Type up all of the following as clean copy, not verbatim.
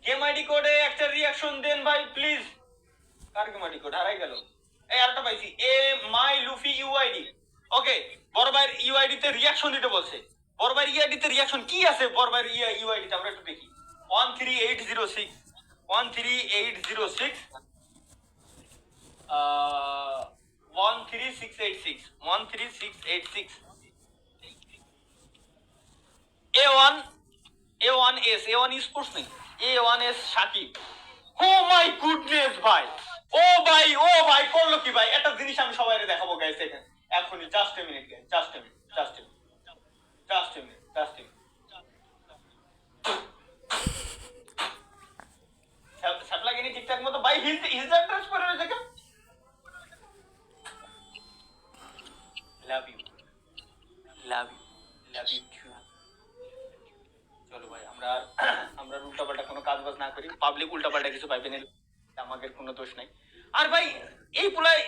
Game ID কোডে একটা reaction দেন ভাই please. Car game ID code হারাই গেল? এই আরেকটা পাইছি, এ মাই লুফি ইউআইডি। ওকে, বড় ভাইয়ের ইউআইডি তে রিঅ্যাকশন দিতে বলছে। বড় ভাইয়ের ইউআইডি তে রিঅ্যাকশন কি আছে? বড় ভাইয়ের ইউআইডি তে আমরা একটু দেখি। 13806 13806 13686 13686 A1 A1S A1 স্পোর্টস নেই, A1S Shakib. O my goodness ভাই, ও ভাই করলো কি ভাই? একটা জিনিস আমি সবাইকে দেখাবো গাইস এখানে এখনই। Just a minute guys, just a minute, just a minute, just a minute, just a minute. সাপলা গিনি ঠিকঠাক মতো ভাই হিজ অ্যাড্রেস করে রয়েছে কেন? Love you, love you, love you too. চলো ভাই আমরা উল্টাপাল্টা কোনো কাজ বাজ না করি, পাবলিক উল্টাপাল্টা কিছু পাইবে না, আমাদের কোনো দোষ নাই। আর ভাই এই পুলাই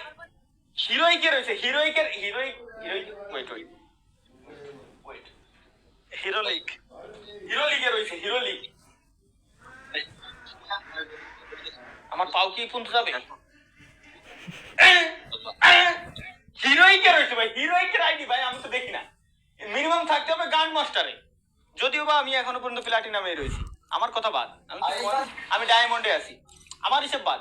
হিরোইকে রয়েছে, হিরোইকের heroic heroic wait wait wait হিরোলিক, হিরোলিকে রয়েছে, হিরোলিক। আমার পাও কি পুনতে যাবে? হিরোইকে রয়েছে ভাই, হিরোইকের আইডি ভাই আমি তো দেখি না। মিনিমাম থাকতে হবে গান মাস্টারে। যদিও বা আমি এখনো পর্যন্ত প্লাটিনামে রয়েছি, আমার কথা বাদ, আমি ডায়মন্ডে আছি, আমার হিসেব বাদ।